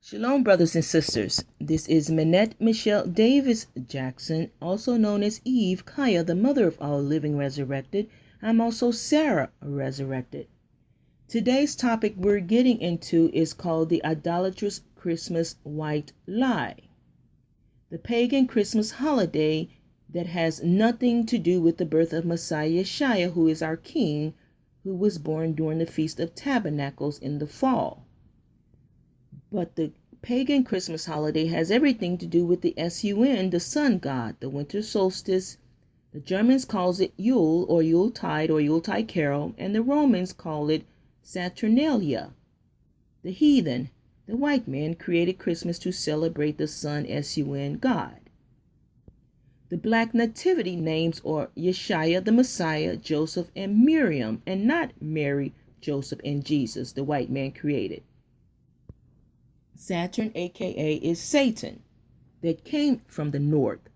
Shalom, brothers and sisters. This is Minette Michelle Davis Jackson, also known as Eve Kaya, the mother of all living resurrected. I'm also Sarah resurrected. Today's topic we're getting into is called the Idolatrous Christmas White Lie, the Pagan Christmas holiday that has nothing to do with the birth of MessiYah YashaYah, who is our King, who was born during the Feast of Tabernacles in the fall. But the pagan Christmas holiday has everything to do with the Sun, the sun god, the winter solstice. The Germans calls it Yule or Yuletide or Yuletide Carol, and the Romans call it Saturnalia The Heathen. The Whiteman created Christmas to celebrate the Sun God. The black nativity names are Yeshua, the Messiah, Joseph, and Miriam, and not Mary, Joseph, and Jesus, the white man created. Saturn, aka, is Satan, that came from the north.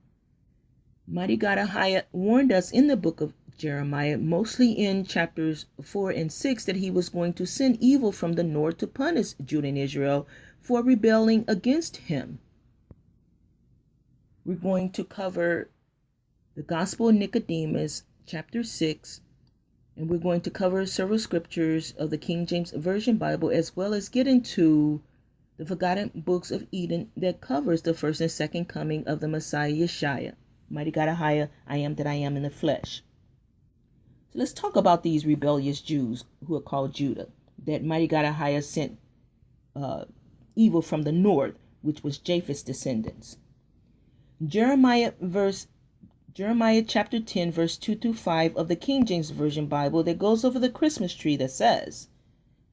Mighty God AHAYAH warned us in the book of Jeremiah, mostly in chapters 4 and 6, that he was going to send evil from the north to punish Judah and Israel for rebelling against him. We're going to cover the Gospel of Nicodemus, chapter 6, and we're going to cover several scriptures of the King James Version Bible, as well as get into the forgotten books of Eden that covers the first and second coming of the MessiYah YashaYah. Mighty God AHAYAH, I am that I am in the flesh. So let's talk about these rebellious Jews who are called Judah, that Mighty God AHAYAH sent evil from the north, which was Japheth's descendants. Jeremiah chapter 10, verse 2-5 of the King James Version Bible that goes over the Christmas tree that says,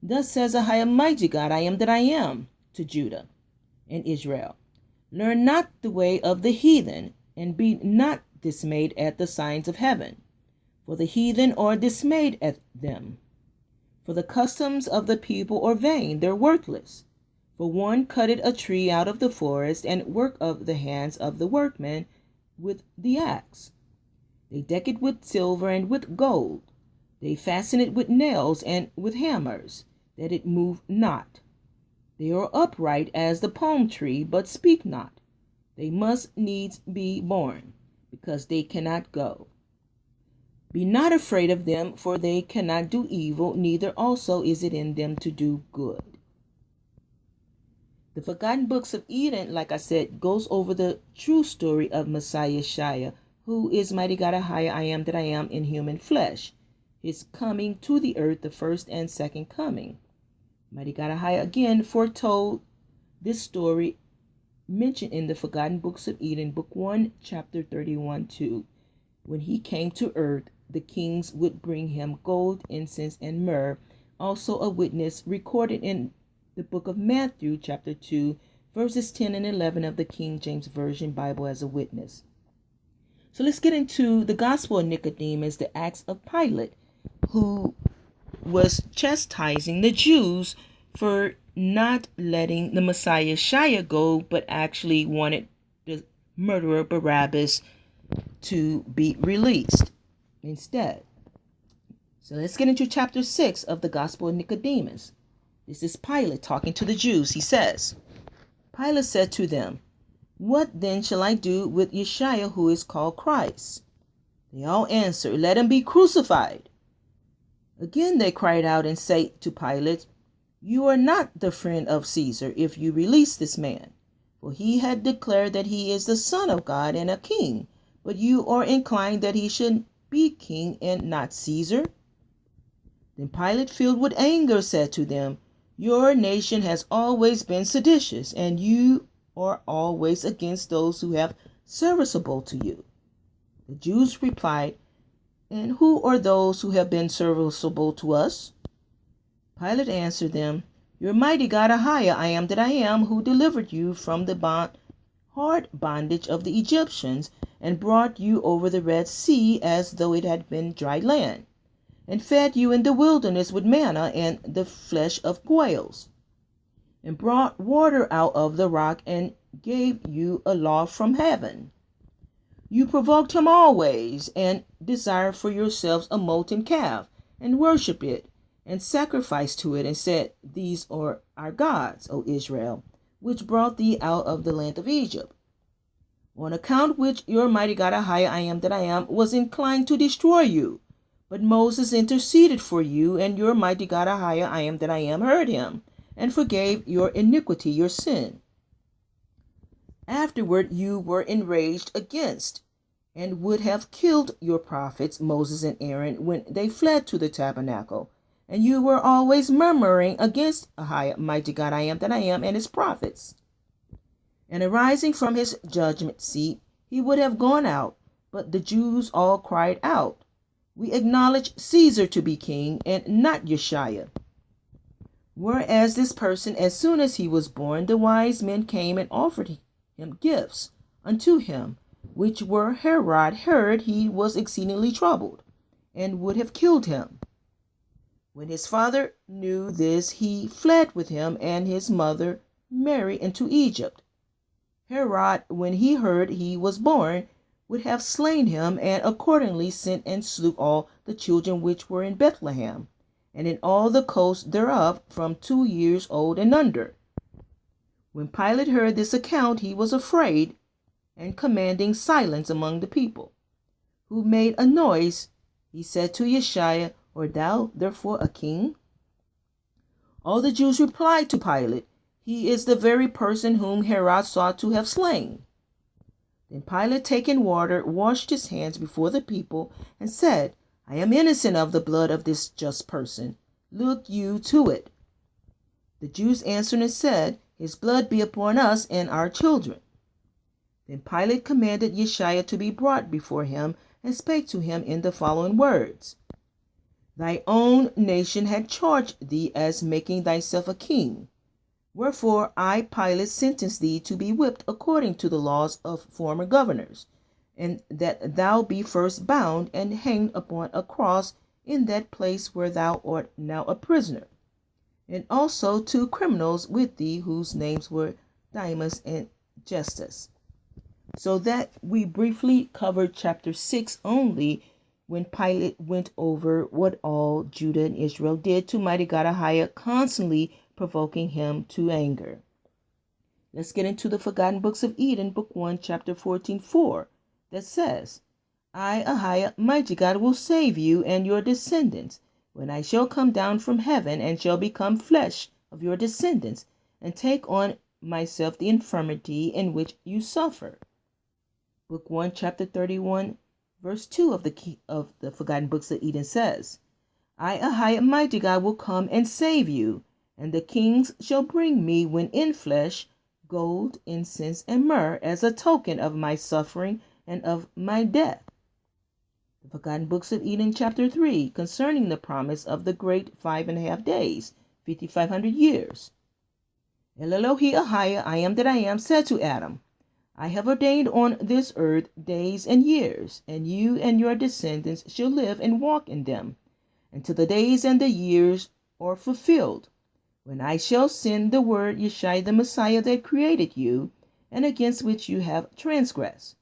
"Thus says AHAYAH mighty God, I am that I am, to Judah and Israel. Learn not the way of the heathen, and be not dismayed at the signs of heaven. For the heathen are dismayed at them. For the customs of the people are vain, they're worthless. For one cutteth a tree out of the forest, and work of the hands of the workman with the axe. They deck it with silver and with gold. They fasten it with nails and with hammers, that it move not. They are upright as the palm tree, but speak not. They must needs be born, because they cannot go. Be not afraid of them, for they cannot do evil, neither also is it in them to do good." The forgotten books of Eden, like I said, goes over the true story of MessiYah YashaYah, who is Mighty God AHAYAH, I am that I am in human flesh, his coming to the earth, the first and second coming. Mighty God AHAYAH again foretold this story mentioned in the forgotten books of Eden, book 1, chapter 31-2. When he came to earth, the kings would bring him gold, incense, and myrrh. Also a witness recorded in the book of Matthew, chapter 2, verses 10 and 11 of the King James Version Bible as a witness. So let's get into the Gospel of Nicodemus, the Acts of Pilate, who was chastising the Jews for not letting the MessiYah YashaYah go, but actually wanted the murderer Barabbas to be released instead. So let's get into chapter 6 of the Gospel of Nicodemus. This is Pilate talking to the Jews. He says, "Pilate said to them, What then shall I do with Yeshua, who is called Christ? They all answered, Let him be crucified. Again they cried out and said to Pilate, You are not the friend of Caesar if you release this man. For he had declared that he is the Son of God and a king, but you are inclined that he should be king and not Caesar. Then Pilate, filled with anger, said to them, Your nation has always been seditious, and you are always against those who have serviceable to you. The Jews replied, And who are those who have been serviceable to us? Pilate answered them, Your mighty God AHAYAH, I am that I am, who delivered you from the hard bondage of the Egyptians, and brought you over the Red Sea as though it had been dry land, and fed you in the wilderness with manna and the flesh of quails, and brought water out of the rock, and gave you a law from heaven. You provoked him always, and desired for yourselves a molten calf, and worship it, and sacrifice to it, and said, These are our gods, O Israel, which brought thee out of the land of Egypt, on account which your mighty God AHAYAH, I am that I am, was inclined to destroy you. But Moses interceded for you, and your mighty God AHAYAH, I am that I am, heard him, and forgave your iniquity, your sin. Afterward you were enraged against, and would have killed your prophets, Moses and Aaron, when they fled to the tabernacle. And you were always murmuring against AHAYAH, mighty God, I am that I am, and his prophets. And arising from his judgment seat, he would have gone out, but the Jews all cried out, We acknowledge Caesar to be king, and not YashaYah. Whereas this person, as soon as he was born, the wise men came and offered him gifts unto him, which were Herod heard, he was exceedingly troubled, and would have killed him. When his father knew this, he fled with him and his mother Mary into Egypt. Herod, when he heard he was born, would have slain him, and accordingly sent and slew all the children which were in Bethlehem, and in all the coast thereof, from 2 years old and under. When Pilate heard this account, he was afraid, and commanding silence among the people, who made a noise, he said to YashaYah, Art thou therefore a king? All the Jews replied to Pilate, He is the very person whom Herod sought to have slain. Then Pilate, taking water, washed his hands before the people, and said, I am innocent of the blood of this just person. Look you to it. The Jews answered and said, His blood be upon us and our children. Then Pilate commanded YashaYah to be brought before him, and spake to him in the following words, Thy own nation had charged thee as making thyself a king. Wherefore I, Pilate, sentence thee to be whipped according to the laws of former governors, and that thou be first bound and hanged upon a cross in that place where thou art now a prisoner, and also 2 criminals with thee, whose names were Dimas and Justus. So that we briefly covered chapter 6 only, when Pilate went over what all Judah and Israel did to mighty God AHAYAH, constantly provoking him to anger. Let's get into the Forgotten Books of Eden, Book 1, Chapter 14:4, that says, I, AHAYAH, mighty God, will save you and your descendants, when I shall come down from heaven, and shall become flesh of your descendants, and take on myself the infirmity in which you suffer. Book 1, Chapter 31, Verse 2 of the Forgotten Books of Eden says, I, AHAYAH, mighty God, will come and save you, and the kings shall bring me, when in flesh, gold, incense, and myrrh, as a token of my suffering and of my death. The Forgotten Books of Eden, chapter 3, concerning the promise of the great 5.5 days, 5,500 years. El Elohi AHAYAH, I am that I am, said to Adam, I have ordained on this earth days and years, and you and your descendants shall live and walk in them, until the days and the years are fulfilled, when I shall send the word YashaYah the Messiah that created you, and against which you have transgressed,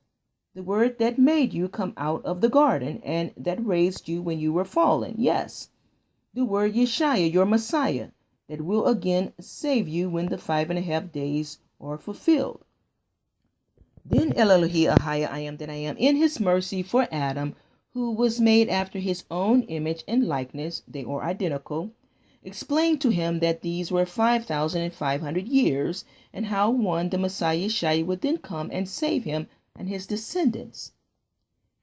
the word that made you come out of the garden, and that raised you when you were fallen, yes, the word YashaYah your Messiah, that will again save you when the 5.5 days are fulfilled. Then El Elohi AHAYAH, I am that I am, in his mercy for Adam, who was made after his own image and likeness, they are identical, explained to him that these were 5,500 years, and how one, the Messiah YashaYah, would then come and save him and his descendants.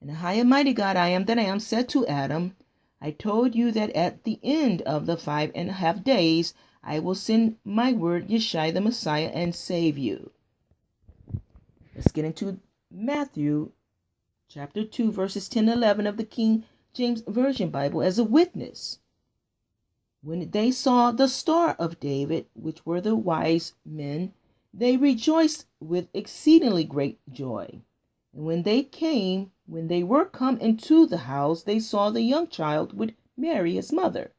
And AHAYAH, mighty God, I am that I am, said to Adam, I told you that at the end of the 5.5 days I will send my word YashaYah the Messiah and save you. Let's get into Matthew chapter 2, verses 10 and 11 of the King James Version Bible as a witness. When they saw the star of David, which were the wise men, they rejoiced with exceedingly great joy. And when they were come into the house, they saw the young child with Mary his mother,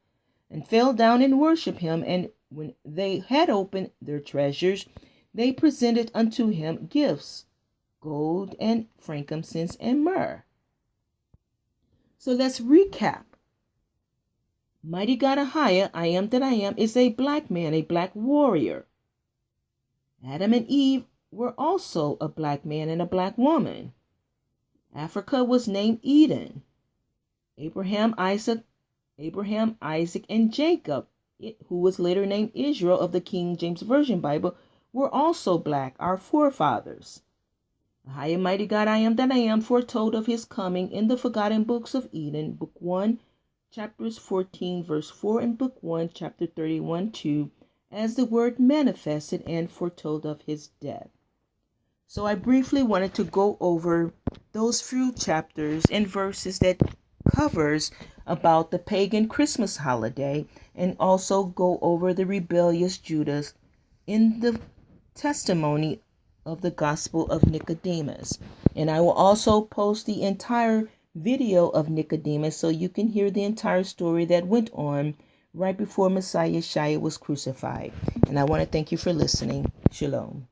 and fell down and worshipped him. And when they had opened their treasures, they presented unto him gifts, gold and frankincense and myrrh. So let's recap. Mighty God AHAYAH, I am that I am, is a black man, a black warrior. Adam and Eve were also a black man and a black woman. Africa was named Eden. Abraham, Isaac, and Jacob, who was later named Israel of the King James Version Bible, were also black, our forefathers. AHAYAH Mighty God, I am that I am, foretold of his coming in the forgotten books of Eden, Book 1, chapters 14, verse 4, and Book 1, chapter 31, 2, as the word manifested and foretold of his death. So I briefly wanted to go over those few chapters and verses that covers about the pagan Christmas holiday, and also go over the rebellious Judah in the testimony of the Gospel of Nicodemus. And I will also post the entire video of Nicodemus so you can hear the entire story that went on right before MessiYah YashaYah was crucified. And I want to thank you for listening. Shalom.